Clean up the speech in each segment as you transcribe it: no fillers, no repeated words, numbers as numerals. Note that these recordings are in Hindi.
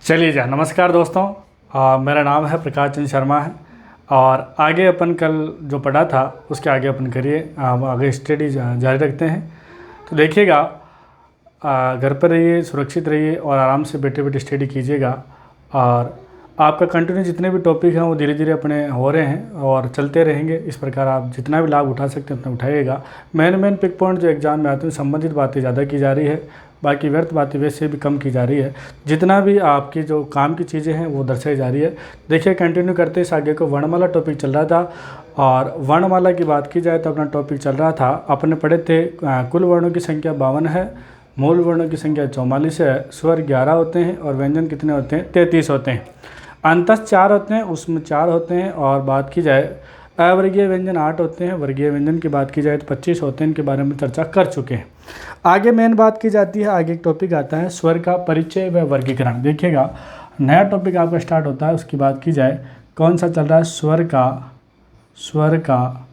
चलिए जा नमस्कार दोस्तों। मेरा नाम है प्रकाश चंद्र शर्मा है और आगे अपन कल जो पढ़ा था उसके आगे अपन करिए आगे स्टडी जारी रखते हैं। तो देखिएगा, घर पर रहिए, सुरक्षित रहिए और आराम से बैठे बैठे स्टडी कीजिएगा। और आपका कंटिन्यू जितने भी टॉपिक हैं वो धीरे धीरे अपने हो रहे हैं और चलते रहेंगे। इस प्रकार आप जितना भी लाभ उठा सकते हैं उतना उठाइएगा। मेन पिक पॉइंट जो एग्जाम में आते हैं संबंधित बातें ज़्यादा की जा रही है, बाकी व्यर्थ बातें वैसे भी कम की जा रही है। जितना भी आपकी जो काम की चीज़ें हैं वो दर्शाई जा रही है। देखिए कंटिन्यू करते इस आगे को वर्णमाला टॉपिक चल रहा था और वर्णमाला की बात की जाए तो अपना टॉपिक चल रहा था, अपने पढ़े थे कुल वर्णों की संख्या 52 है, मूल वर्णों की संख्या 44 है, स्वर 11 होते हैं और व्यंजन कितने होते हैं 33 होते हैं। अंतस 4 होते हैं, उसमें 4 होते हैं। और बात की जाए अवर्गीय व्यंजन 8 होते हैं, वर्गीय व्यंजन की बात की जाए तो 25 होते हैं। इनके बारे में चर्चा कर चुके हैं। आगे मेन बात की जाती है, आगे एक टॉपिक आता है स्वर का परिचय व वर्गीकरण। देखिएगा नया टॉपिक आपका स्टार्ट होता है, उसकी बात की जाए कौन सा चल रहा है, स्वर का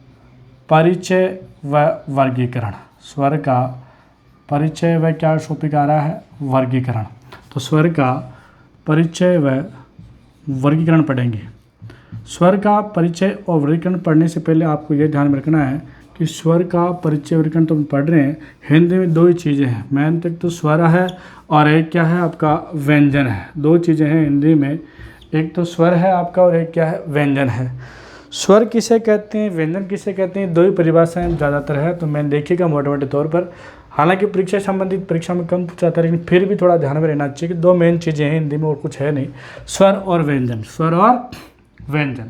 परिचय व वर्गीकरण। स्वर का परिचय व क्या टॉपिक आ रहा है, वर्गीकरण। तो स्वर का परिचय व वर्गीकरण पढ़ेंगे। स्वर का परिचय और वर्गीकरण पढ़ने से पहले आपको यह ध्यान में रखना है कि स्वर का परिचय वर्गीकरण तो हम पढ़ रहे हैं, हिंदी में दो ही चीज़ें हैं, मेन तक तो स्वर है और एक क्या है आपका व्यंजन है। दो चीज़ें हैं हिंदी में, एक तो स्वर है आपका और एक क्या है व्यंजन है। स्वर किसे कहते हैं, व्यंजन किसे कहते हैं, दो ही परिभाषाएं ज़्यादातर है। तो मैंने देखिएगा मोटे मोटे तौर पर, हालांकि परीक्षा संबंधित परीक्षा में कम पूछा था लेकिन फिर भी थोड़ा ध्यान में रहना चाहिए कि दो मेन चीज़ें हैं हिंदी में और कुछ है नहीं, स्वर और व्यंजन। स्वर और व्यंजन।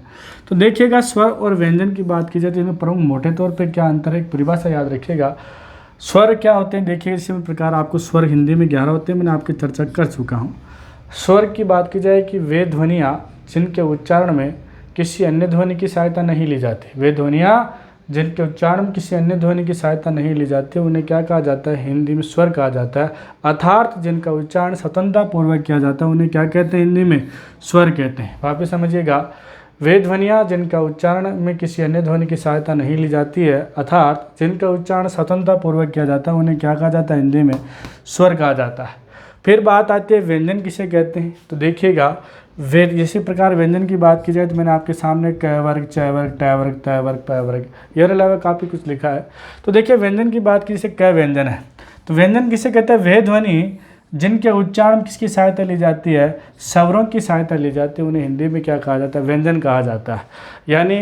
तो देखिएगा स्वर और व्यंजन की बात की जाए तो इसमें प्रमुख मोटे तौर पे क्या अंतर है, एक परिभाषा याद रखिएगा। स्वर क्या होते हैं, देखिए इसी प्रकार आपको स्वर हिंदी में 11 होते हैं, मैंने आपकी चर्चा कर चुका हूँ। स्वर की बात की जाए कि वे ध्वनियाँ जिनके उच्चारण में किसी अन्य ध्वनि की सहायता नहीं ली जाती, वे ध्वनियाँ जिनके उच्चारण में किसी अन्य ध्वनि की सहायता नहीं ली जाती उन्हें क्या कहा जाता है, हिंदी में स्वर कहा जाता है। अर्थात जिनका उच्चारण स्वतंत्रता पूर्वक किया जाता है उन्हें क्या कहते हैं, हिंदी में स्वर कहते हैं। वापस समझिएगा, वे ध्वनियाँ जिनका उच्चारण में किसी अन्य ध्वनि की सहायता नहीं ली जाती है अर्थात जिनका उच्चारण स्वतंत्रता पूर्वक किया जाता है उन्हें क्या कहा जाता है, हिंदी में स्वर कहा जाता है। फिर बात आती है व्यंजन किसे कहते हैं। तो देखिएगा इसी प्रकार व्यंजन की बात की जाए तो मैंने आपके सामने क वर्ग, च वर्ग, ट वर्ग, त वर्ग, प वर्ग, ये अलावा काफ़ी कुछ लिखा है। तो देखिए व्यंजन की बात की जैसे क व्यंजन है, तो व्यंजन किसे कहते हैं, वह ध्वनि जिनके उच्चारण में किसकी सहायता ली जाती है, स्वरों की सहायता ली जाती है, उन्हें हिंदी में क्या कहा जाता है, व्यंजन कहा जाता है। यानी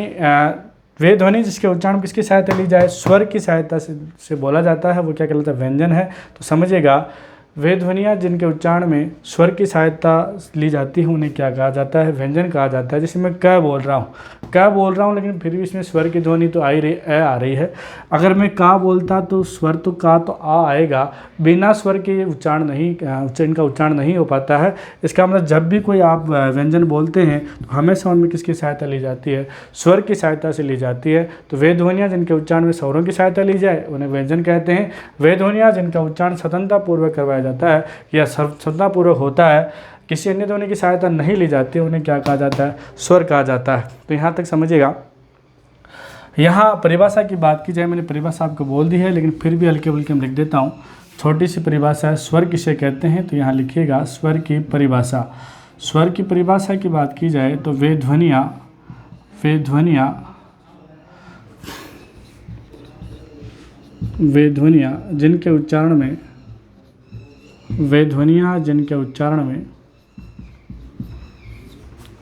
वे ध्वनि जिसके उच्चारण में किसकी सहायता ली जाए, स्वर की सहायता से बोला जाता है, वो क्या कहलाता है, व्यंजन है। तो समझिएगा वे ध्वनियाँ जिनके उच्चारण में स्वर की सहायता ली जाती है उन्हें क्या कहा जाता है, व्यंजन कहा जाता है। जैसे मैं क बोल रहा हूँ लेकिन फिर भी इसमें स्वर की ध्वनि तो आ रही है। अगर मैं का बोलता तो स्वर तो का तो आ आएगा, बिना स्वर के उच्चारण नहीं, इनका उच्चारण नहीं हो पाता है। इसका मतलब जब भी कोई आप व्यंजन बोलते हैं तो हमेशा उनमें किसकी सहायता ली जाती है, स्वर की सहायता से ली जाती है। तो वे ध्वनियाँ जिनके उच्चारण में स्वरों की सहायता ली जाए उन्हें व्यंजन कहते हैं। वे ध्वनियाँ जिनका उच्चारण स्वतंत्रता पूर्वक करवाया जाता है या स्वतंत्रतापूर्वक होता है, किसी अन्य ध्वनि की सहायता नहीं ली जाती, उन्हें क्या कहा जाता है, स्वर कहा जाता है। तो यहाँ तक समझिएगा। यहाँ परिभाषा की बात की जाए, मैंने परिभाषा आपको बोल दी है लेकिन फिर भी हल्के हल्के में लिख देता हूँ। छोटी सी परिभाषा है, स्वर किसे कहते हैं, तो यहाँ लिखिएगा स्वर की परिभाषा। स्वर की परिभाषा की बात की जाए तो वे ध्वनियाँ जिनके उच्चारण में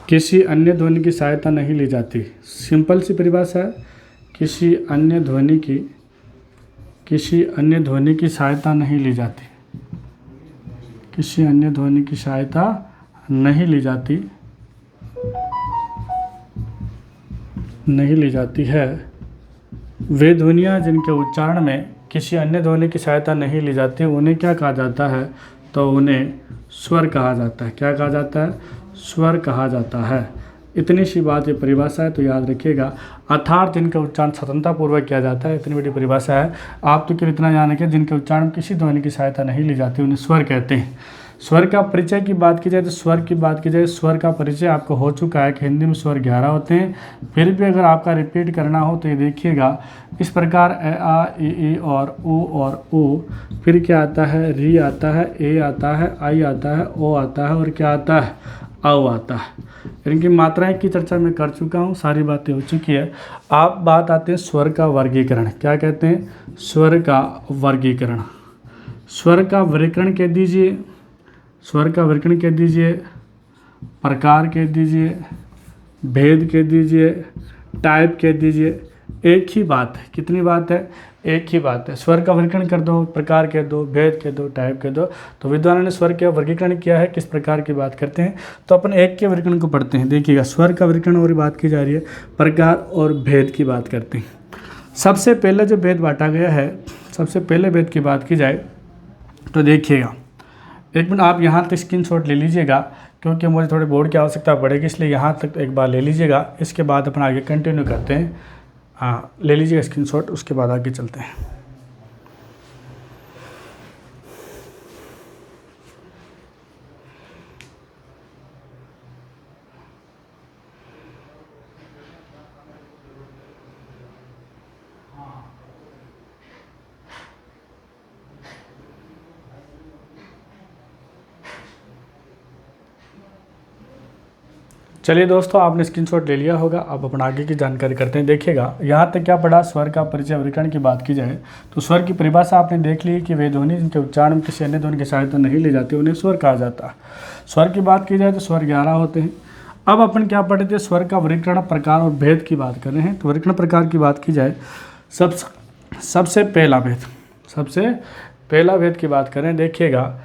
किसी अन्य ध्वनि की सहायता नहीं ली जाती। सिंपल सी परिभाषा है, किसी अन्य ध्वनि की सहायता नहीं ली जाती, किसी अन्य ध्वनि की सहायता नहीं ली जाती है। वे ध्वनियाँ जिनके उच्चारण में किसी अन्य ध्वनि की सहायता नहीं ली जाती उन्हें क्या कहा जाता है, तो उन्हें स्वर कहा जाता है। क्या कहा जाता है, स्वर कहा जाता है। इतनी सी बात ये परिभाषा है, तो याद रखिएगा। अर्थात जिनका उच्चारण स्वतंत्रतापूर्वक किया जाता है, इतनी बड़ी परिभाषा है। आप तो केवल इतना जान रखिए, जिनके उच्चारण में किसी ध्वनि की सहायता नहीं ली जाती उन्हें स्वर कहते हैं। स्वर का परिचय की बात की जाए तो स्वर की बात की जाए, स्वर का परिचय आपको हो चुका है कि हिंदी में स्वर 11 होते हैं। फिर भी अगर आपका रिपीट करना हो तो ये देखिएगा इस प्रकार अ आ ई और उ, फिर क्या आता है, री आता है, ए आता है, आई आता है, ओ आता है और क्या आता है, औ आता है। इनकी मात्राएं की चर्चा मैं कर चुका हूँ, सारी बातें हो चुकी है। आप बात आते हैं स्वर का वर्गीकरण। क्या कहते हैं? स्वर का वर्गीकरण। स्वर का वर्गीकरण कह दीजिए, स्वर का वर्गीकरण कह दीजिए, प्रकार कह दीजिए, भेद कह दीजिए, टाइप कह दीजिए। एक ही बात है। कितनी बात है? एक ही बात है। स्वर का वर्गीकरण कर दो, प्रकार कह दो, भेद कह दो, टाइप कह दो। तो विद्वानों ने स्वर का वर्गीकरण किया है, किस प्रकार की बात करते हैं। तो अपन एक के वर्गीकरण को पढ़ते हैं। देखिएगा, स्वर का वर्गीकरण और बात की जा रही है, प्रकार और भेद की बात करते हैं। सबसे पहले जो भेद बांटा गया है, सबसे पहले भेद की बात की जाए तो देखिएगा, एक मिनट आप यहाँ तक स्क्रीनशॉट ले लीजिएगा, क्योंकि मुझे थोड़े बोर्ड की आवश्यकता पड़ेगी, इसलिए यहाँ तक एक बार ले लीजिएगा। इसके बाद अपन आगे कंटिन्यू करते हैं। हाँ, ले लीजिएगा स्क्रीनशॉट, उसके बाद आगे चलते हैं। चलिए दोस्तों, आपने स्क्रीनशॉट ले लिया होगा। अब अपन आगे की जानकारी करते हैं। देखिएगा, यहाँ तक क्या पढ़ा, स्वर का परिचय वर्गीकरण की बात की जाए तो स्वर की परिभाषा आपने देख ली कि वे ध्वनि जिनके उच्चारण में किसी अन्य ध्वनि की सहायता नहीं ली जाती उन्हें स्वर कहा जाता है। स्वर की बात की जाए तो स्वर 11 होते हैं। अब अपन क्या पढ़े थे? स्वर का वर्गीकरण, प्रकार और भेद की बात कर रहे हैं। तो वर्गीकरण प्रकार की बात की जाए, सबसे पहला भेद की बात करें। देखिएगा,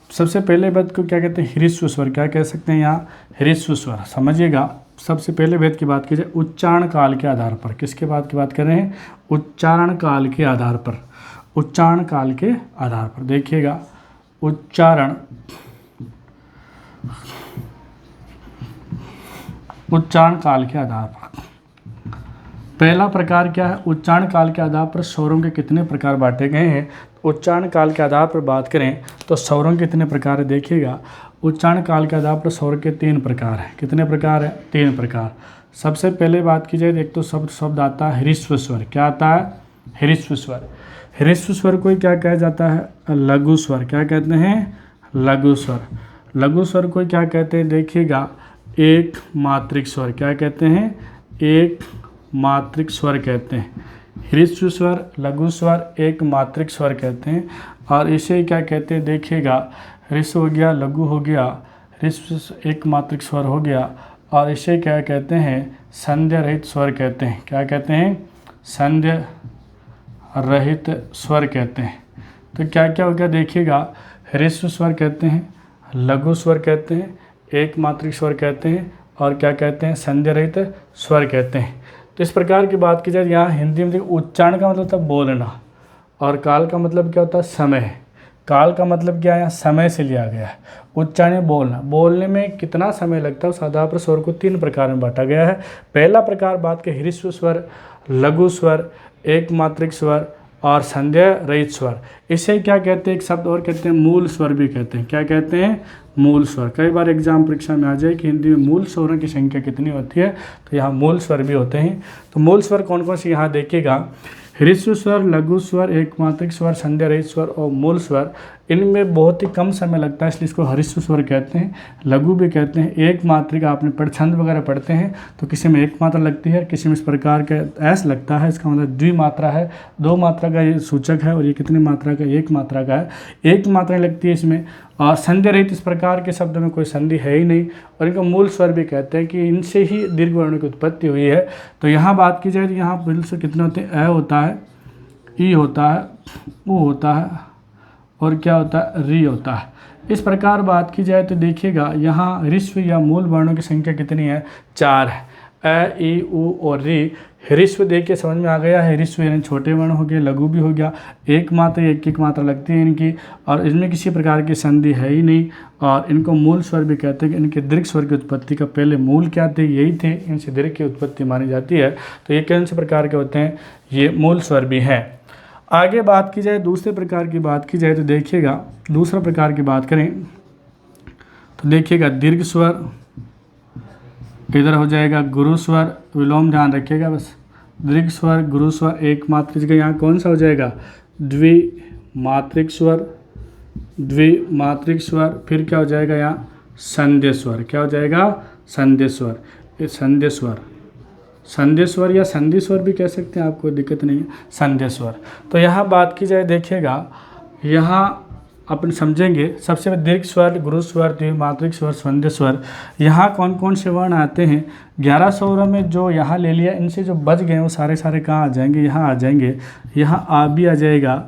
सबसे पहले भेद को क्या कहते हैं? ह्रस्व स्वर। क्या कह सकते हैं यहाँ? ह्रस्व स्वर। समझिएगा, सबसे पहले भेद की बात की जाए उच्चारण काल के आधार पर। किसके बात की बात कर रहे हैं? उच्चारण काल के आधार पर। उच्चारण काल के आधार पर देखिएगा, उच्चारण काल के आधार पर पहला प्रकार क्या है? उच्चारण काल के आधार पर स्वरों के कितने प्रकार बांटे गए हैं। उच्चारण काल के आधार पर बात करें तो स्वरों के कितने प्रकार है? देखिएगा, उच्चारण काल के आधार पर स्वर के 3 प्रकार हैं। कितने प्रकार है? 3 प्रकार। सबसे पहले बात की जाए, एक तो शब्द आता है ह्रस्व स्वर। क्या आता है? ह्रस्व स्वर। ह्रस्व स्वर को क्या कहा जाता है? लघु स्वर। क्या कहते हैं? लघु स्वर। लघु स्वर को क्या कहते हैं? देखिएगा, एक मात्रिक स्वर। क्या कहते हैं? एक मात्रिक स्वर कहते हैं। ह्रस्व स्वर, लघु स्वर, एक मात्रिक स्वर कहते हैं। और इसे क्या कहते हैं? देखिएगा, ह्रस्व हो गया, लघु हो गया, ह्रस्व एक मात्रिक स्वर हो गया, और इसे क्या कहते हैं? संध्या रहित स्वर कहते हैं। क्या कहते हैं? संध्या रहित स्वर कहते हैं। तो क्या क्या हो गया? देखिएगा, ह्रस्व स्वर कहते हैं, लघु स्वर कहते हैं, एक मात्रिक स्वर कहते हैं, और क्या कहते हैं? संध्या रहित स्वर कहते हैं। तो इस प्रकार की बात की जाए, यहाँ हिंदी में देखिए, उच्चारण का मतलब होता है बोलना, और काल का मतलब क्या होता है? समय। काल का मतलब क्या है? यहाँ समय से लिया गया है। उच्चारण बोलना, बोलने में कितना समय लगता है उस आधार पर स्वर को 3 प्रकार में बांटा गया है। पहला प्रकार बात के ह्रस्व स्वर, लघु स्वर, एक मात्रिक स्वर और संध्या रहित स्वर। इसे क्या कहते हैं? एक शब्द और कहते हैं, मूल स्वर भी कहते हैं। क्या कहते हैं? मूल स्वर। कई बार एग्जाम परीक्षा में आ जाए कि हिंदी में मूल स्वरों की संख्या कितनी होती है, तो यहाँ मूल स्वर भी होते हैं। तो मूल स्वर कौन कौन से यहाँ देखिएगा, ह्रस्व स्वर, लघु स्वर, एक मात्रिक स्वर, संध्या रहित स्वर और मूल स्वर। इनमें बहुत ही कम समय लगता है, इसलिए इसको ह्रस्व स्वर कहते हैं, लघु भी कहते हैं। एक मात्रिक आपने छंद वगैरह पढ़ते हैं तो किसी में एक मात्रा लगती है, किसी में इस प्रकार का ऐस लगता है, इसका मतलब द्विमात्रा है, 2 मात्रा का ये सूचक है, और ये कितनी मात्रा का? 1 मात्रा का है, 1 मात्रा लगती है इसमें। और संध्या रहित इस प्रकार के शब्द में कोई संधि है ही नहीं, और इनको मूल स्वर भी कहते हैं कि इनसे ही दीर्घ वर्णों की उत्पत्ति हुई है। तो यहाँ बात की जाए तो यहाँ मूल स्वर कितने होते हैं? अ होता है, ई होता है, उ होता है, और क्या होता है? री होता है। इस प्रकार बात की जाए तो देखिएगा, यहाँ ह्रस्व या मूल वर्णों की संख्या कितनी है? 4 है। अ, ई, उ और री। ह्रस्व देख के समझ में आ गया है, ह्रस्व यानी छोटे वर्ण हो गए, लघु भी हो गया, एक मात्रा लगती है इनकी, और इसमें किसी प्रकार की संधि है ही नहीं, और इनको मूल स्वर भी कहते हैं कि इनके दीर्घ स्वर की उत्पत्ति का पहले मूल क्या थे? यही थे, इनसे दीर्घ की उत्पत्ति मानी जाती है। तो ये कौन से प्रकार के होते हैं? ये मूल स्वर भी हैं। आगे बात की जाए, दूसरे प्रकार की बात की जाए तो देखिएगा, दूसरा प्रकार की बात करें तो देखिएगा दीर्घ स्वर इधर हो जाएगा गुरु स्वर, विलोम ध्यान रखिएगा बस। दीर्घ स्वर गुरु स्वर एक मात्रिक जगह यहाँ कौन सा हो जाएगा, द्विमात्रिक स्वर, द्विमात्रिक स्वर। फिर क्या हो जाएगा यहाँ संध्य स्वर, क्या हो जाएगा संध्य स्वर, ये संध्य स्वर, संध्य स्वर या संधि स्वर भी कह सकते हैं, आपको दिक्कत नहीं है, संध्य स्वर। तो यहाँ बात की जाए देखिएगा, यहाँ अपन समझेंगे सबसे पहले दीर्घ स्वर, गुरु स्वर, द्विमात्रिक स्वर, संध्य स्वर। यहाँ कौन कौन से वर्ण आते हैं, 11 स्वरों में जो यहाँ ले लिया, इनसे जो बच गए वो सारे सारे कहाँ आ जाएंगे, यहाँ आ जाएंगे। यहाँ आ भी आ जाएगा,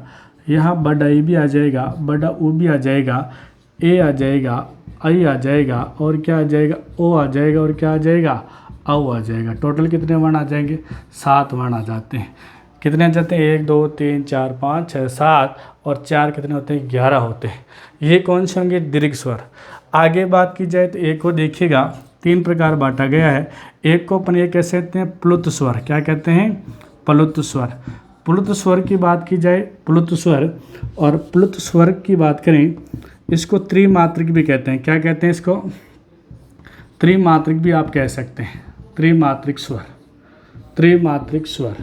यहाँ बड़ा ई भी आ जाएगा, बड़ा ऊ भी आ जाएगा, ए आ जाएगा, आई आ जाएगा, और क्या आ जाएगा ओ आ जाएगा, और क्या आ जाएगा औ आ जाएगा। टोटल कितने वर्ण आ जाएंगे, 7 वर्ण आ जाते हैं। कितने आ जाते हैं, 1 2 3 4 5 6 7 और 4 कितने होते हैं, 11 होते हैं। ये कौन से होंगे, दीर्घ स्वर। आगे बात की जाए तो एक को देखिएगा 3 प्रकार बांटा गया है। एक को अपन ये कह सकते हैं प्लुत स्वर, क्या कहते हैं, प्लुत स्वर। प्लुत स्वर की बात की जाए, प्लुत स्वर और प्लुत स्वर की बात करें, इसको त्रिमात्रिक भी कहते हैं। क्या कहते हैं इसको, त्रिमात्रिक भी आप कह सकते हैं, त्रिमात्रिक स्वर, त्रिमात्रिक स्वर।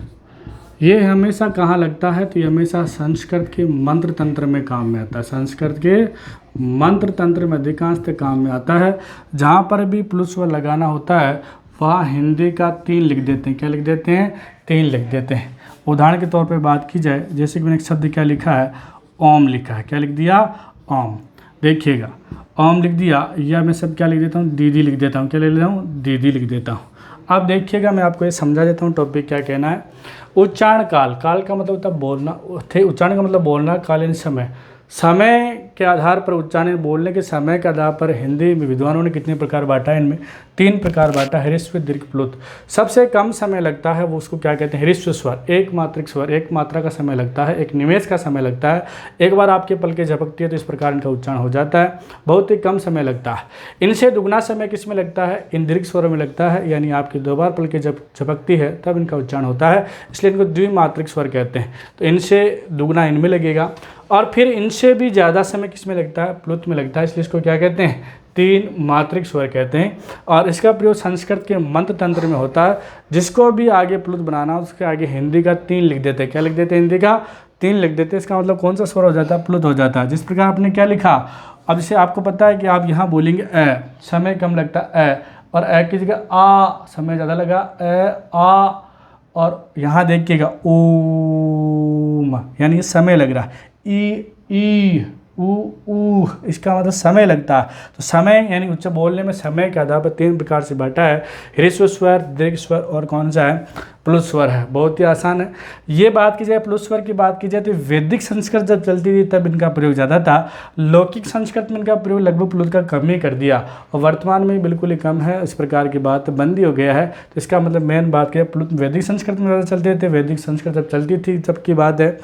ये हमेशा कहाँ लगता है, तो ये हमेशा संस्कृत के मंत्र तंत्र में काम में आता है, संस्कृत के मंत्र तंत्र में अधिकांश काम में आता है। जहाँ पर भी प्लुत स्वर लगाना होता है वहाँ हिंदी का 3 लिख देते हैं, क्या लिख देते हैं, 3 लिख देते हैं। उदाहरण के तौर पे बात की जाए, जैसे कि मैंने एक शब्द क्या लिखा है, ओम लिखा है, क्या लिख दिया, ओम। देखिएगा ओम लिख दिया, या मैं सब क्या लिख देता हूँ, दीदी लिख देता हूँ, क्या लिख देता हूँ, दीदी लिख देता हूँ। अब देखिएगा मैं आपको ये समझा देता हूँ टॉपिक क्या कहना है। उच्चारण काल, काल का मतलब होता है बोलना, उच्चारण का मतलब बोलना, काल यानी समय। समय के आधार पर उच्चारण, बोलने के समय के आधार पर हिंदी में विद्वानों ने कितने प्रकार बांटा है, इनमें 3 प्रकार बांटा है, ह्रस्व दीर्घ प्लुत। सबसे कम समय लगता है वो उसको क्या कहते हैं, ह्रस्व स्वर, एक मात्रिक स्वर, एक मात्रा का समय लगता है, एक निमेष का समय लगता है। एक बार आपके पलकें झपकती है तो इस प्रकार इनका उच्चारण हो जाता है, बहुत ही कम समय लगता है। इनसे दुगना समय किस में लगता है, इन दीर्घ स्वरों में लगता है, यानी आपकी 2 बार पलकें जब झपकती है तब इनका उच्चारण होता है, इसलिए इनको द्विमात्रिक स्वर कहते हैं। तो इनसे दुगना इनमें लगेगा, और फिर इनसे भी ज़्यादा समय किस में लगता है, प्लुत में लगता है, इसलिए इसको क्या कहते हैं, 3 मात्रिक स्वर कहते हैं। और इसका प्रयोग संस्कृत के मंत्र तंत्र में होता है। जिसको भी आगे प्लुत बनाना उसके आगे हिंदी का 3 लिख देते हैं, क्या लिख देते हैं, हिंदी का 3 लिख देते हैं। इसका मतलब कौन सा स्वर हो जाता है, प्लुत हो जाता है। जिस प्रकार आपने क्या लिखा, अब जैसे आपको पता है कि आप यहाँ बोलेंगे ए, समय कम लगता है ए, और ए की जगह आ समय ज़्यादा लगा, ए आ, और यहाँ देखिएगा ओम, यानी समय लग रहा है, ई ऊ, इसका मतलब समय लगता है। तो समय यानी उच्च बोलने में समय के आधार पर 3 प्रकार से बांटा है, ह्रस्व स्वर, दीर्घ स्वर और कौन सा है, प्लुत स्वर है। बहुत ही आसान है। ये बात की जाए, प्लुत स्वर की बात की जाए तो वैदिक संस्कृत जब चलती थी तब इनका प्रयोग ज़्यादा था। लौकिक संस्कृत में इनका प्रयोग लगभग प्लुत का कम ही कर दिया, और वर्तमान में बिल्कुल ही कम है। इस प्रकार की बात बंदी हो गया है। तो इसका मतलब मेन बात क्या है, प्लुत वैदिक संस्कृत में ज़्यादा चलते थे। वैदिक संस्कृत जब चलती थी तब की बात है,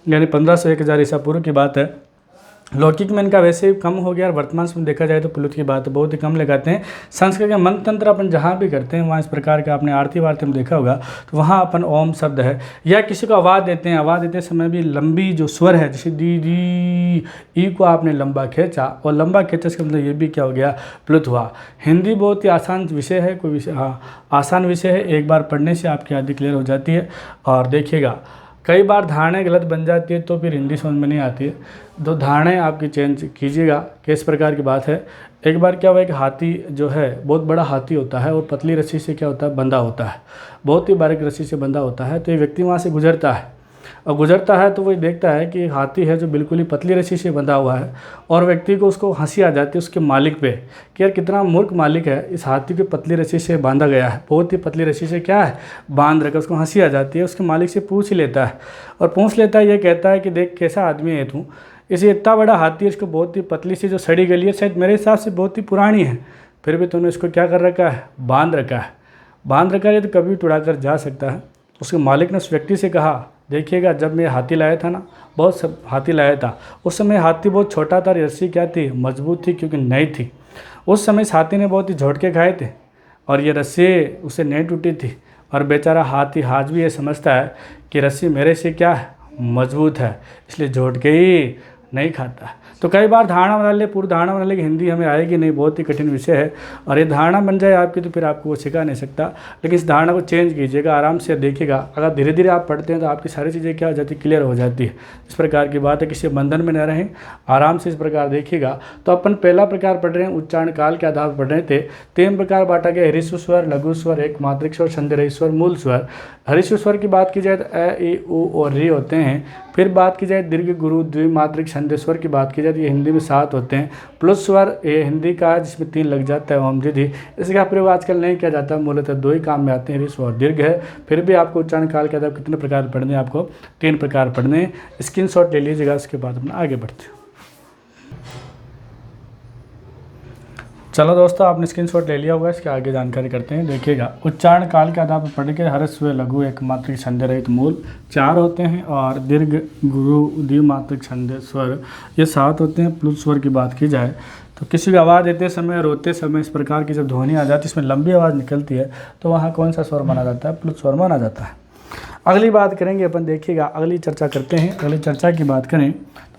यानी 1500-1000 ईसा पूर्व की बात है। लौकिक में इनका वैसे ही कम हो गया, और वर्तमान में देखा जाए तो प्लुत की बात बहुत ही कम लगाते हैं। संस्कृत के मंत्र तंत्र अपन जहाँ भी करते हैं वहाँ इस प्रकार का आपने आरती वारती में देखा होगा, तो वहाँ अपन ओम शब्द है, या किसी को आवाज़ देते हैं, आवाज़ देते समय भी लंबी जो स्वर है, जैसे दी दी, ई को आपने लंबा खींचा, और लंबा खींचा इसका मतलब ये भी क्या हो गया, प्लुत हुआ। हिंदी बहुत ही आसान विषय है, कोई विषय आसान विषय है, एक बार पढ़ने से आपकी आदि क्लियर हो जाती है। और देखिएगा कई बार धारणाएं गलत बन जाती है तो फिर हिंदी समझ में नहीं आती है। तो धारणाएं आपकी चेंज कीजिएगा। किस प्रकार की बात है, एक बार क्या हुआ, एक हाथी जो है बहुत बड़ा हाथी होता है, और पतली रस्सी से क्या होता है, बंधा होता है, बहुत ही बारीक रस्सी से बंधा होता है। तो ये व्यक्ति वहाँ से गुजरता है, और गुजरता है तो वो देखता है कि हाथी है जो बिल्कुल ही पतली रस्सी से बंधा हुआ है, और व्यक्ति को उसको हंसी आ जाती है उसके मालिक पे कि यार कितना मूर्ख मालिक है, इस हाथी को पतली रस्सी से बांधा गया है, बहुत ही पतली रस्सी से क्या है बांध रखा। उसको हंसी आ जाती है, उसके मालिक से पूछ ही लेता है, और पूछ लेता है, ये कहता है कि देख कैसा आदमी है तू, इसे इतना बड़ा हाथी है, इसको बहुत ही पतली सी जो सड़ी गली है, शायद मेरे हिसाब से बहुत ही पुरानी है, फिर भी तूने इसको क्या कर रखा है, बांध रखा है। बांध रखा है तो कभी भी उड़ा कर जा सकता है। उसके मालिक ने उस व्यक्ति से कहा, देखिएगा जब मैं हाथी लाया था ना, बहुत सब हाथी लाया था, उस समय हाथी बहुत छोटा था, रस्सी क्या थी, मजबूत थी क्योंकि नई थी। उस समय इस हाथी ने बहुत ही झटके खाए थे, और ये रस्सी उसे नहीं टूटी थी, और बेचारा हाथी आज भी ये समझता है कि रस्सी मेरे से क्या है, मजबूत है, इसलिए झटके ही नहीं खाता। तो कई बार धारणा बना ले, पूर्व धारणा बना ले कि हिंदी हमें आएगी नहीं, बहुत ही कठिन विषय है, और ये धारणा बन जाए आपकी तो फिर आपको वो सिखा नहीं सकता। लेकिन इस धारणा को चेंज कीजिएगा, आराम से देखिएगा, अगर धीरे धीरे आप पढ़ते हैं तो आपकी सारी चीज़ें क्या हो जाती है, क्लियर हो जाती है। इस प्रकार की बात है, किसी बंधन में न रहें, आराम से इस प्रकार देखिएगा। तो अपन पहला प्रकार पढ़ रहे हैं, उच्चारण काल के आधार पर पढ़ रहे थे। 3 प्रकार बांटा गया, ह्रस्व स्वर, लघु स्वर, एक मात्रिक स्वर, संधि रहित स्वर, मूल स्वर। ह्रस्व स्वर की बात की जाए तो अ, ई, उ और री होते हैं। फिर बात की जाए दीर्घ, गुरु, द्विमात्रिक, संधि स्वर की बात की जाए तो ये हिंदी में 7 होते हैं। प्लस स्वर ये हिंदी का है जिसमें 3 लग जाता है, ओम जिधि। इसका प्रयोग आजकल नहीं किया जाता, मूलतः 2 ही काम में आते हैं, ह्रस्व और दीर्घ है। फिर भी आपको उच्चारण काल के आधार कितने प्रकार पढ़ने हैं, आपको 3 प्रकार पढ़ने हैं। स्क्रीनशॉट ले लीजिएगा, उसके बाद अपना आगे बढ़ते हैं। चलो दोस्तों, आपने स्क्रीनशॉट ले लिया होगा, इसके आगे जानकारी करते हैं। देखिएगा, उच्चारण काल के आधार पर पढ़ के ह्रस्व, लघु, एक मात्रिक, संधि रहित, मूल 4 होते हैं, और दीर्घ, गुरु, द्विमात्रिक, संधि स्वर ये 7 होते हैं। प्लुत स्वर की बात की जाए तो किसी को आवाज़ देते समय, रोते समय इस प्रकार की जब ध्वनि आ जाती है, इसमें लंबी आवाज़ निकलती है, तो वहाँ कौन सा स्वर माना जाता है, प्लुत स्वर माना जाता है। अगली बात करेंगे अपन, देखिएगा अगली चर्चा करते हैं। अगली चर्चा की बात करें,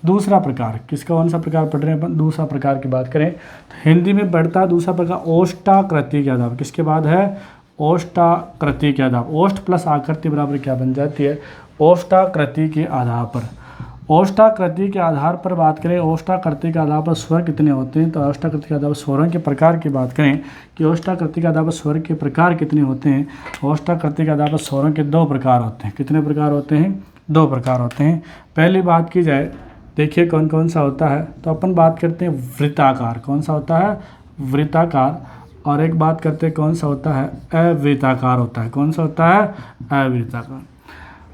दूसरा प्रकार, किसका कौन सा प्रकार पढ़ रहे हैं अपन, दूसरा प्रकार की बात करें तो हिंदी में बढ़ता दूसरा प्रकार ओष्टाकृति के आधार। किसके बाद है, ओष्टाकृति के आधार। ओष्ठ प्लस आकृति बराबर क्या बन जाती है, ओष्टाकृति के आधार पर। ओष्टाकृति के आधार पर बात करें, ओष्टाकृति के आधार पर स्वर कितने होते हैं, तो ओष्टाकृति के आधार पर स्वरों के प्रकार की बात करें कि ओष्टाकृति के आधार पर स्वर के प्रकार कितने होते हैं। ओष्टाकृति के आधार पर स्वरों के 2 प्रकार होते हैं। कितने प्रकार होते हैं, 2 प्रकार होते हैं। पहली बात की जाए, देखिए कौन कौन सा होता है, तो अपन बात करते हैं वृत्ताकार। कौन सा होता है, वृत्ताकार। और एक बात करते हैं कौन सा होता है, अवृत्ताकार होता है। कौन सा होता है, अवृत्ताकार।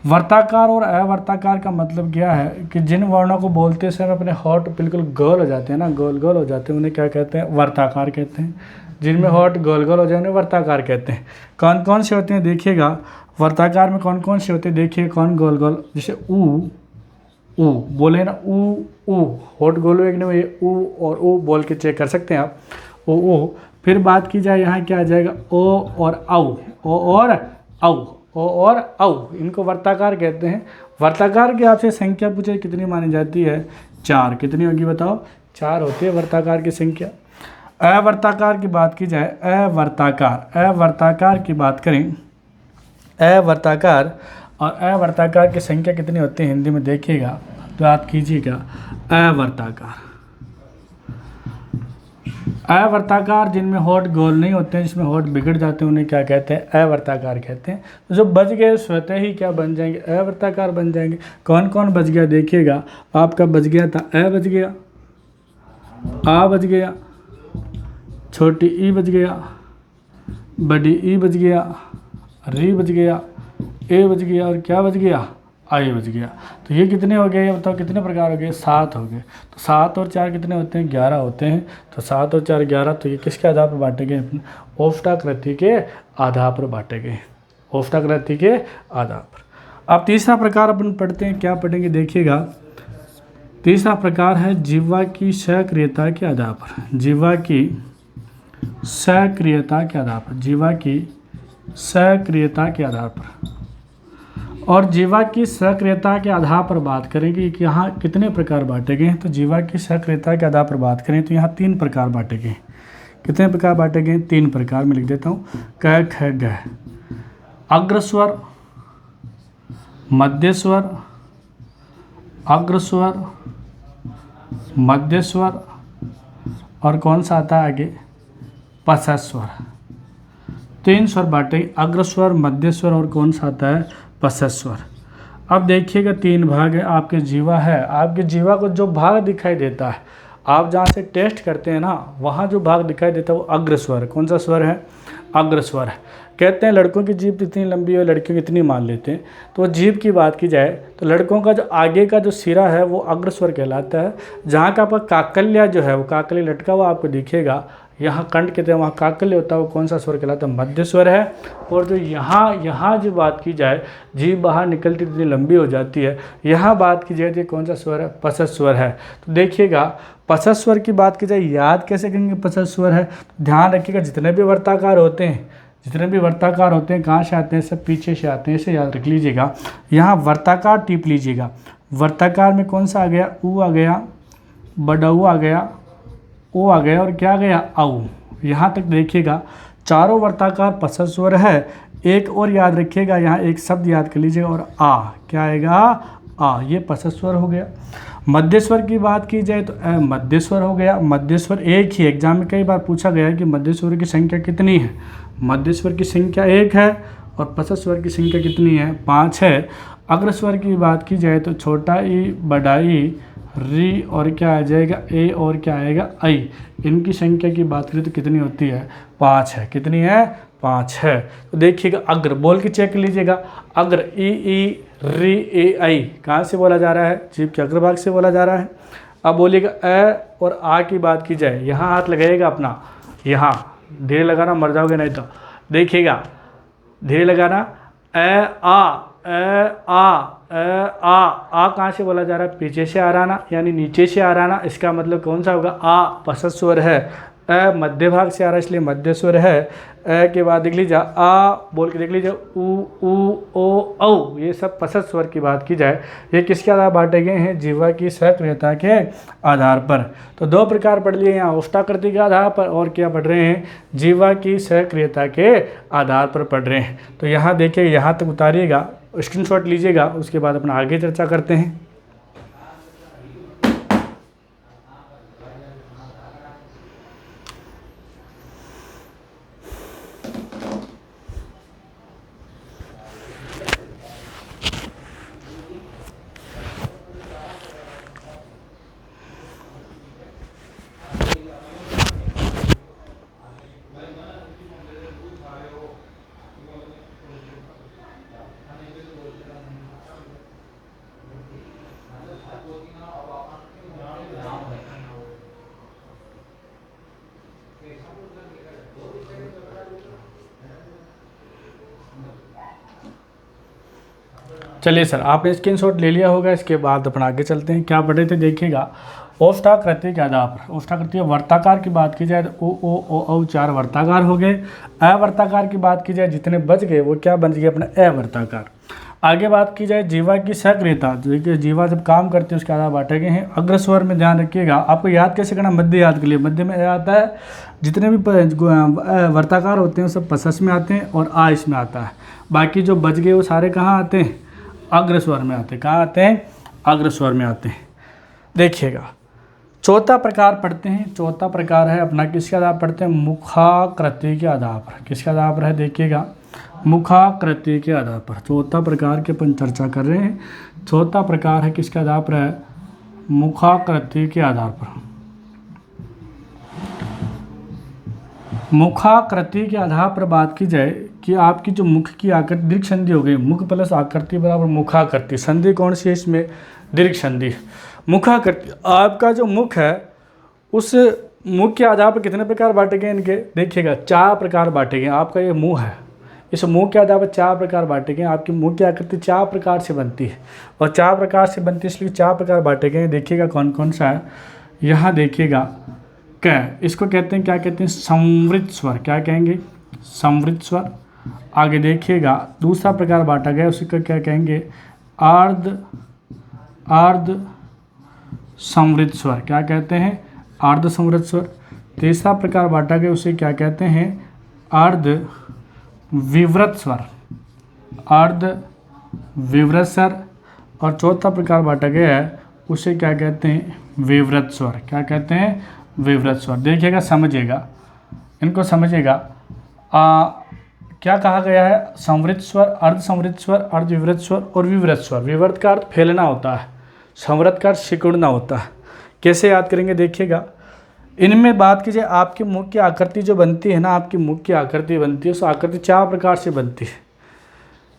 वर्ताकार और अवर्ताकार का मतलब क्या है कि जिन वर्णों को बोलते समय अपने होंठ बिल्कुल गोल हो जाते हैं ना, गोल गोल हो जाते हैं, उन्हें क्या कहते हैं, वर्ताकार कहते हैं। जिनमें होंठ गोल गोल हो जाए उन्हें वर्ताकार कहते हैं। कौन कौन से होते हैं, देखिएगा वर्ताकार में कौन कौन से होते हैं, देखिए कौन गोल गोल, जैसे ऊ बोले ना, ऊ होंठ गोल हुए कि नहीं, ये ऊ और ऊ बोल के चेक कर सकते हैं आप, ओ। फिर बात की जाए यहाँ क्या आ जाएगा, ओ और औ, ओ और औ, ओ और औ, इनको वर्ताकार कहते हैं। वर्ताकार की आपसे संख्या पूछे कितनी मानी जाती है, 4। कितनी होगी बताओ, 4 होती है वर्ताकार की संख्या। अवर्ताकार की बात की जाए, अवर्ताकार की बात करें, अवर्ताकार और अवर्ताकार की संख्या कितनी होती है हिंदी में, देखिएगा तो याद कीजिएगा। अवर्ताकार जिनमें होंठ गोल नहीं होते हैं, जिसमें होंठ बिगड़ जाते हैं, उन्हें क्या कहते हैं, अवर्ताकार कहते हैं। तो जो बच गए स्वतः ही क्या बन जाएंगे, अवर्ताकार बन जाएंगे। कौन कौन बच गया, देखिएगा आपका बच गया था, अ बच गया, आ बच गया, छोटी ई बच गया, बड़ी ई बच गया, री बच गया, ए बच गया, और क्या बच गया, आई बच गया। तो ये कितने हो गए, ये बताओ कितने प्रकार हो गए, 7 हो गए। तो 7 और 4 कितने होते हैं, 11 होते हैं। तो 7 और 4 11। तो ये किसके आधार पर बांटे गए, ओष्टाकृति के आधार पर बांटे गए, ओष्टाकृति के आधार पर। अब तीसरा प्रकार अपन पढ़ते हैं, क्या पढ़ेंगे, देखिएगा। तीसरा प्रकार है जिह्वा की सक्रियता के आधार पर। जिह्वा की सक्रियता के आधार पर, जिह्वा की सक्रियता के आधार पर। और जिह्वा की सक्रियता के आधार पर बात करेंगे कि यहाँ कितने प्रकार बांटे गए हैं। तो जिह्वा की सक्रियता के आधार पर बात करें तो यहाँ 3 प्रकार बांटे गए। कितने प्रकार बांटे गए, 3 प्रकार में लिख देता हूँ, क ख ग। अग्रस्वर, मध्यस्वर, अग्रस्वर, मध्यस्वर, और कौन सा आता है आगे, पश्चस्वर। 3 स्वर बांटे, अग्रस्वर, मध्यस्वर और कौन सा आता है, पश्चस्वर। अब देखिएगा 3 भाग है, आपके जीवा है, आपके जीवा को जो भाग दिखाई देता है, आप जहाँ से टेस्ट करते हैं ना, वहाँ जो भाग दिखाई देता है वो अग्रस्वर। कौन सा स्वर है, अग्रस्वर है। कहते हैं लड़कों की जीभ इतनी लंबी है, लड़कियों की इतनी मान लेते हैं। तो जीभ की बात की जाए तो लड़कों का जो आगे का जो सिरा है वो अग्रस्वर कहलाता है। जहाँ का आपका काकल्या जो है, वो काकली लटका हुआ आपको दिखेगा, यहाँ कंठ कहते हैं, वहाँ काकल्य होता है, वो कौन सा स्वर कहलाता है, मध्य स्वर है। और जो यहाँ जो बात की जाए, जीभ बाहर निकलती इतनी लंबी हो जाती है, यहाँ बात की जाए तो कौन सा स्वर है, पश्चस्वर है। तो देखिएगा पश्चस्वर की बात की जाए, याद कैसे करेंगे, पश्चस्वर है। ध्यान रखिएगा जितने भी वर्ताकार होते हैं, कहाँ से आते हैं, सब पीछे से आते हैं, इसे याद रख लीजिएगा। यहाँ वर्ताकार टिप लीजिएगा, वर्ताकार में कौन सा आ गया, ऊ आ गया, बड़ा ऊ आ गया, ओ आ गया और क्या आ गया, औ। यहाँ तक देखिएगा चारों वर्ताकार पसत स्वर है। एक और याद रखिएगा, यहाँ एक शब्द याद कर लीजिएगा, और आ क्या आएगा, आ, ये पसत स्वर हो गया। मध्य स्वर की बात की जाए तो मध्य स्वर हो गया। मध्य स्वर एक ही, एग्जाम में कई बार पूछा गया है कि मध्य स्वर की संख्या कितनी है। मध्य स्वर की संख्या 1 है और पसत स्वर की संख्या कितनी है, 5 है। अग्र स्वर की बात की जाए तो छोटा ई, बड़ा ई, री और क्या आ जाएगा, ए और क्या आएगा, आई। इनकी संख्या की बात करें तो कितनी होती है, 5 है। कितनी है, 5 है। तो देखिएगा अग्र बोल के चेक कर लीजिएगा। अग्र ई री ए आई कहाँ से बोला जा रहा है, जीभ के अग्रभाग से बोला जा रहा है। अब बोलिएगा अ और आ की बात की जाए, यहाँ हाथ लगाइएगा अपना, यहाँ धीरे लगाना, मर जाओगे नहीं तो। देखिएगा धीरे लगाना, आ कहाँ से बोला जा रहा है, पीछे से आ रहा ना, यानी नीचे से आ रहा ना। इसका मतलब कौन सा होगा, आ पसत स्वर है। अ मध्य भाग से आ रहा है इसलिए मध्य स्वर है। अ के बाद देख लीजिए आ बोल के देख लीजिए, ऊ ओ औ, ये सब पसत स्वर की बात की जाए। ये किसके आधार बांटे गए हैं, जीवा की सक्रियता के आधार पर। तो दो प्रकार पढ़ लिए यहाँ, औष्ठाकृति के आधार पर और क्या पढ़ रहे हैं, जीवा की सक्रियता के आधार पर पढ़ रहे हैं। तो यहाँ देखिए, यहाँ तक उतारिएगा, स्क्रीनशॉट लीजिएगा, उसके बाद अपना आगे चर्चा करते हैं। चलिए सर, आपने स्क्रीनशॉट ले लिया होगा। इसके बाद अपना आगे चलते हैं। क्या पढ़े थे देखिएगा, औष्ठाकृति के आधार पर। औष्ठाकृति वर्ताकार की बात की जाए तो ओ औ 4 वर्ताकार हो गए। अवर्ताकार की बात की जाए जितने बच गए वो क्या बन गए, अपना अवर्ताकार। आगे बात की जाए जीवा की सक्रियता, देखिए जीवा जब काम करती है उसके आधार बांटे गए हैं। अग्र स्वर में ध्यान रखिएगा, आपको याद कैसे करना, मध्य याद के लिए, मध्य में आता है, जितने भी वर्ताकार होते हैं सब पसस में आते हैं और आ इसमें आता है। बाकी जो बच गए वो सारे कहाँ आते हैं, अग्र स्वर में आते हैं। कहाँ आते हैं, अग्र स्वर में आते हैं। देखिएगा चौथा प्रकार पढ़ते हैं। चौथा प्रकार है अपना किसके आधार पढ़ते हैं, मुखाकृति के आधार पर। किसके आधार पर है देखिएगा, मुखाकृति के आधार पर। चौथा प्रकार के अपन चर्चा कर रहे हैं। चौथा प्रकार है किसके आधार पर है, मुखाकृति के आधार पर। मुखाकृति के आधार पर बात की जाए कि आपकी जो मुख की आकृति दीर्घ संधि हो गई, मुख प्लस आकृति बराबर मुखाकृति। संधि कौन सी है इसमें, दीर्घ संधि। मुखाकृति, आपका जो मुख है उस मुख के आधार पर कितने प्रकार बांटे गए इनके, देखिएगा 4 प्रकार बांटे गए। आपका ये मुंह है, इस मुंह के आधार पर 4 प्रकार बांटे गए। आपकी मुंह की आकृति 4 प्रकार से बनती है और 4 प्रकार से बनती है इसलिए 4 प्रकार बांटे गए। देखिएगा कौन कौन सा है, यहाँ देखिएगा क, इसको कहते हैं, क्या कहते हैं, संवृत स्वर। क्या कहेंगे, संवृत स्वर। आगे देखिएगा दूसरा प्रकार बांटा गया, उसी को क्या कहेंगे, अर्ध संवृत स्वर। क्या कहते हैं, अर्ध संवृत स्वर। तीसरा प्रकार बांटा गया, उसे क्या कहते हैं, अर्ध विवृत स्वर। अर्ध विवृत स्वर। और चौथा प्रकार बांटा गया है, उसे क्या कहते हैं, विवृत स्वर। क्या कहते हैं, विवृत स्वर। देखिएगा समझिएगा, इनको समझिएगा। क्या कहा गया है, संवृत स्वर, अर्ध संवृत स्वर, अर्ध विवृत स्वर और विवृत स्वर। विवृत का अर्थ फैलना होता है, संवृत का अर्थ सिकुड़ना होता है। कैसे याद करेंगे देखिएगा, इनमें बात कीजिए आपके मुख की आकृति जो बनती है ना, आपकी मुख की आकृति बनती है, उस आकृति 4 प्रकार से बनती है।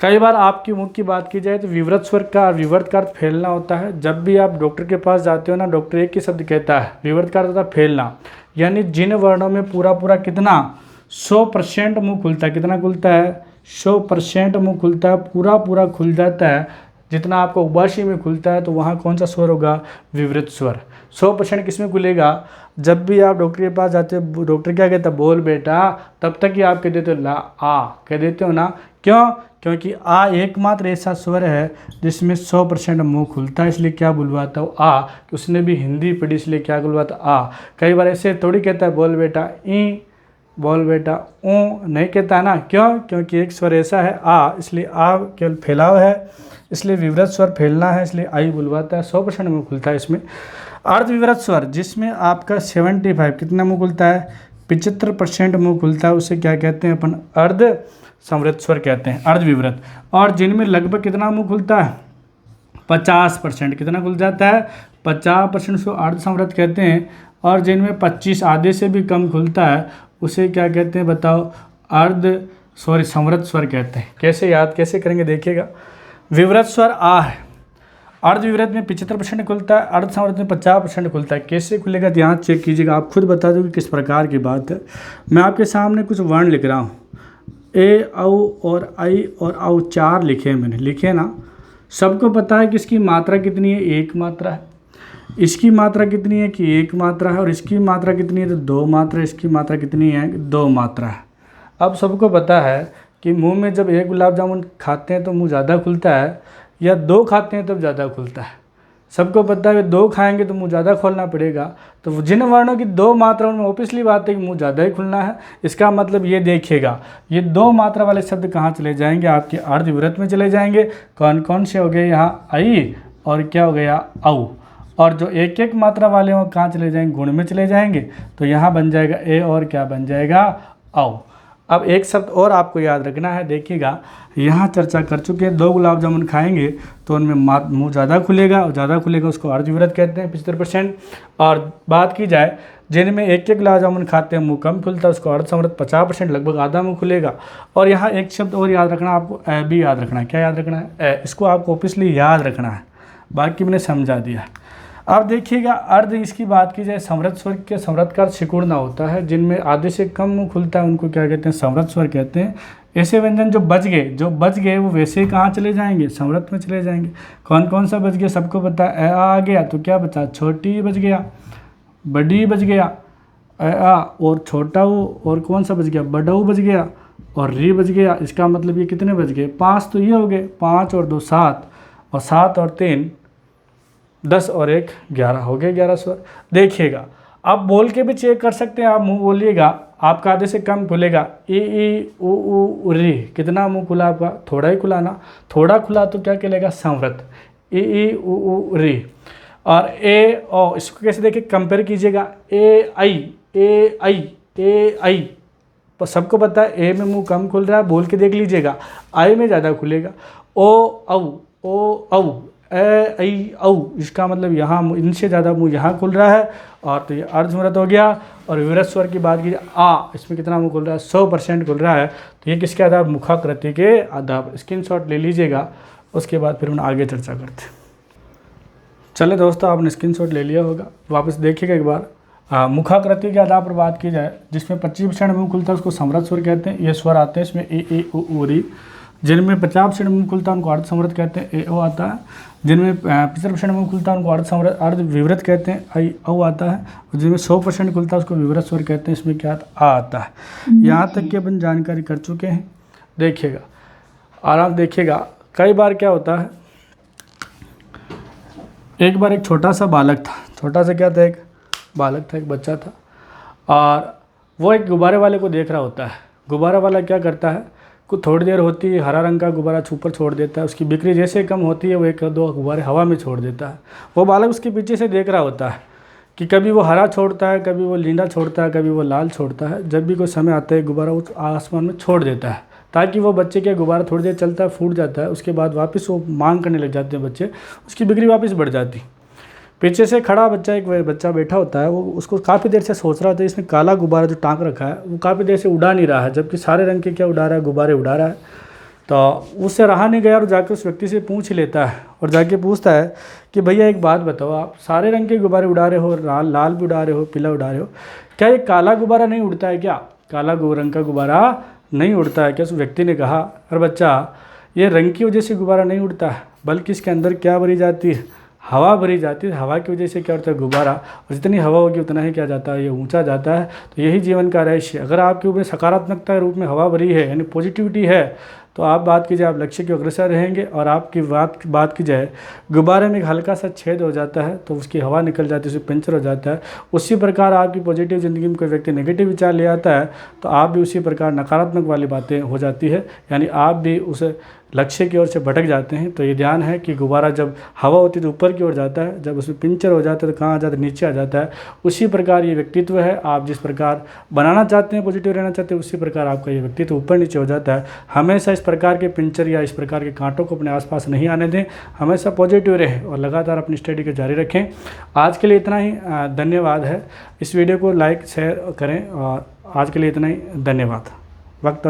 कई बार आपकी मुख की बात की जाए तो विवृत स्वर का, विवृत का अर्थ फैलना होता है। जब भी आप डॉक्टर के पास जाते हो ना, डॉक्टर एक ही शब्द कहता है, विवृत का अर्थ होता है फैलना, यानी जिन वर्णों में पूरा कितना 100% मुंह खुलता है। कितना खुलता है, 100% मुंह खुलता है, पूरा खुल जाता है। जितना आपको उबाशी में खुलता है तो वहाँ कौन सा स्वर होगा, विवृत स्वर। 100% किस में खुलेगा, जब भी आप डॉक्टर के पास जाते हो, डॉक्टर क्या कहता है, बोल बेटा, तब तक ही आप कह देते हो ला आ, कह देते हो ना, क्यों? क्योंकि आ एकमात्र ऐसा स्वर है जिसमें 100% मुंह खुलता है, इसलिए क्या बुलवाता हूँ आ। कि उसने भी हिंदी पढ़ी इसलिए क्या बुलवाता आ। कई बार ऐसे थोड़ी कहता है बोल बेटा ई, बोल बेटा ऊ, नहीं कहता है ना। क्यों? क्योंकि एक स्वर ऐसा है आ, इसलिए आ केवल फैलाव है, इसलिए विवृत स्वर फैलना है, इसलिए आई बुलवाता है। 100% मुंह खुलता है इसमें। अर्ध विवृत स्वर जिसमें आपका 75 कितना मुंह खुलता है, 75% मुंह खुलता है, उसे क्या कहते हैं अपन? अर्ध संवृत स्वर कहते हैं, अर्ध विवृत। और जिनमें लगभग कितना मुंह खुलता है, 50%। कितना खुल जाता है? 50% उसको अर्ध संवृत कहते हैं। और जिनमें 25 आधे से भी कम खुलता है उसे क्या कहते हैं बताओ? संवृत स्वर कहते हैं। कैसे याद कैसे करेंगे देखिएगा। विवृत स्वर आ है, अर्ध विवृत में 75% खुलता है, अर्ध संवृत में 50% खुलता है। कैसे खुलेगा ध्यान चेक कीजिएगा, आप खुद बता दोगे किस प्रकार की बात है। मैं आपके सामने कुछ वर्ण लिख रहा हूँ, ए, औ और आई और औ 4 लिखे हैं मैंने, लिखे ना। सबको पता है कि इसकी मात्रा कितनी है, 1 मात्रा है। इसकी मात्रा कितनी है कि 1 मात्रा है। और इसकी मात्रा कितनी है तो 2 मात्रा। इसकी मात्रा कितनी है कि 2 मात्रा है। अब सबको पता है कि मुंह में जब 1 गुलाब जामुन खाते हैं तो मुंह ज़्यादा खुलता है, या 2 खाते हैं तब ज़्यादा खुलता है। सबको पता है कि 2 खाएंगे तो मुंह ज़्यादा खोलना पड़ेगा। तो जिन वर्णों की 2 मात्रा में ऑब्वियसली बात है कि मुंह ज़्यादा ही खुलना है। इसका मतलब ये देखिएगा, ये 2 मात्रा वाले शब्द कहाँ चले जाएंगे, आपके अर्ध विवृत में चले जाएंगे। कौन कौन से हो गए यहाँ? आई और क्या हो गया? औ। और जो 1-1 मात्रा वाले हैं कहाँ चले जाएंगे? गुण में चले जाएंगे। तो यहाँ बन जाएगा ए और क्या बन जाएगा? औ। अब एक शब्द और आपको याद रखना है, देखिएगा यहाँ चर्चा कर चुके हैं। 2 गुलाब जामुन खाएंगे तो उनमें मुंह ज़्यादा खुलेगा, और ज़्यादा खुलेगा उसको अर्ध विवृत कहते हैं, 75%। और बात की जाए जिनमें 1-1 गुलाब जामुन खाते हैं मुंह कम खुलता है, उसको अर्ध संवृत 50%, लगभग आधा मुंह खुलेगा। और यहाँ एक शब्द और याद रखना आपको, ए भी याद रखना है। क्या याद रखना है? ए। इसको आपको ऑब्वियसली याद रखना है, बाकी मैंने समझा दिया। अब देखिएगा अर्ध, इसकी बात की जाए संवृत स्वर के, संवृत का सिकुड़ना होता है। जिनमें आधे से कम मुंह खुलता है उनको क्या कहते हैं? संवृत स्वर कहते हैं। ऐसे व्यंजन जो बच गए वो वैसे कहाँ चले जाएंगे? संवृत में चले जाएंगे। कौन कौन सा बच गया? सबको पता है। आ गया तो क्या बचा? छोटी बच गया, बड़ी बच गया, आ और छोटा ऊ, और कौन सा बच गया? बड़ाऊ बच गया, और री बच गया। इसका मतलब ये कितने बच गए? 5 तो ये हो गए, 5 और 2 7, और 7 और 3 10 और 1 11 हो गए 11 स्वर। देखिएगा आप बोल के भी चेक कर सकते हैं। आप मुंह बोलिएगा, आपका आधे से कम खुलेगा। ई उ री, कितना मुंह खुला आपका? थोड़ा ही खुला ना। थोड़ा खुला तो क्या कहलेगा? संवृत। ई उ री। और ए ओ, इसको कैसे देखिए कंपेयर कीजिएगा। ए आई। तो सबको पता है ए में मुंह कम खुल रहा है, बोल के देख लीजिएगा। आई में ज़्यादा खुलेगा। ओ औ, ए आई औ, इसका मतलब यहाँ इनसे ज़्यादा मुंह यहाँ खुल रहा है, और तो ये अर्ध संवृत हो गया। और विवृत स्वर की बात की आ, इसमें कितना मुंह खुल रहा है? 100% खुल रहा है। तो ये किसके आधार? मुखाकृति के आधार। स्क्रीनशॉट ले लीजिएगा, उसके बाद फिर हम आगे चर्चा करते हैं। चले दोस्तों, आपने स्क्रीनशॉट ले लिया होगा, वापस देखिएगा एक बार। मुखाकृति के आधार पर बात की जाए, जिसमें 25% मुंह खुलता है उसको संवृत स्वर कहते हैं। ये स्वर आते हैं इसमें ए उ री। जिनमें 50% मुंह खुलता है उनको अर्ध संवृत कहते हैं, ए ओ आता है। जिनमें 75% मुंह खुलता है उनको अर्ध विवृत कहते हैं, आई औ आता है। और जिनमें 100% खुलता है उसको विवृत स्वर कहते हैं, इसमें क्या आ आता है। यहाँ तक की अपन जानकारी कर चुके हैं। देखिएगा आराम, देखिएगा कई बार क्या होता है, एक बार एक छोटा सा बालक था। छोटा सा क्या था? एक बालक था, एक बच्चा था, और वो एक गुब्बारे वाले को देख रहा होता है। गुब्बारा वाला क्या करता है, कुछ थोड़ी देर होती है हरा रंग का गुब्बारा ऊपर छोड़ देता है। उसकी बिक्री जैसे कम होती है वो 1-2 गुब्बारे हवा में छोड़ देता है। वो बालक उसके पीछे से देख रहा होता है कि कभी वो हरा छोड़ता है, कभी वो नीला छोड़ता है, कभी वो लाल छोड़ता है। जब भी कोई समय आता है गुब्बारा उस आसमान में छोड़ देता है, ताकि वो बच्चे के गुब्बारा थोड़ी देर चलता है, फूट जाता है, उसके बाद वापस वो मांग करने लग जाते हैं बच्चे, उसकी बिक्री वापस बढ़ जाती। पीछे से खड़ा बच्चा, एक बच्चा बैठा होता है, वो उसको काफ़ी देर से सोच रहा था। इसने काला गुब्बारा जो टांग रखा है वो काफ़ी देर से उड़ा नहीं रहा है, जबकि सारे रंग के क्या उड़ा रहा है? गुब्बारे उड़ा रहा है। तो उससे रहा नहीं गया और जाकर उस व्यक्ति से पूछ लेता है, और जाके पूछता है कि भैया एक बात बताओ, आप सारे रंग के गुब्बारे उड़ा रहे हो, लाल भी उड़ा रहे हो, पीला उड़ा रहे हो, क्या ये काला गुब्बारा नहीं उड़ता है क्या? काला रंग का गुब्बारा नहीं उड़ता है क्या? उस व्यक्ति ने कहा, अरे बच्चा, ये रंग की वजह से गुब्बारा नहीं उड़ता है, बल्कि इसके अंदर क्या भरी जाती है? हवा भरी जाती है। हवा की वजह से क्या होता है? गुब्बारा, और जितनी हवा होगी उतना ही क्या जाता है? ये ऊंचा जाता है। तो यही जीवन का रहस्य। अगर आपके ऊपर सकारात्मकता के रूप में हवा भरी है, यानी पॉजिटिविटी है, तो आप बात कीजिए, आप लक्ष्य की अग्रसर रहेंगे। और आपकी बात की जाए, गुब्बारे में एक हल्का सा छेद हो जाता है तो उसकी हवा निकल जाती है, उससे पंचर हो जाता है। उसी प्रकार आपकी पॉजिटिव ज़िंदगी में कोई व्यक्ति नेगेटिव विचार ले आता है तो आप भी उसी प्रकार नकारात्मक वाली बातें हो जाती है, यानी आप भी उस लक्ष्य की ओर से भटक जाते हैं। तो ये ध्यान है कि गुब्बारा जब हवा होती है तो ऊपर की ओर जाता है, जब उसमें पंचर हो जाता है तो कहाँ आ जाता है, नीचे आ जाता है। उसी प्रकार ये व्यक्तित्व है, आप जिस प्रकार बनाना चाहते हैं, पॉजिटिव रहना चाहते हैं, उसी प्रकार आपका ये व्यक्तित्व ऊपर नीचे हो जाता है। हमेशा इस प्रकार के पंचर या इस प्रकार के कांटों को अपने आसपास नहीं आने दें, हमेशा पॉजिटिव रहें और लगातार अपनी स्टडी को जारी रखें। आज के लिए इतना ही, धन्यवाद है। इस वीडियो को लाइक शेयर करें और आज के लिए इतना ही, धन्यवाद। वक्त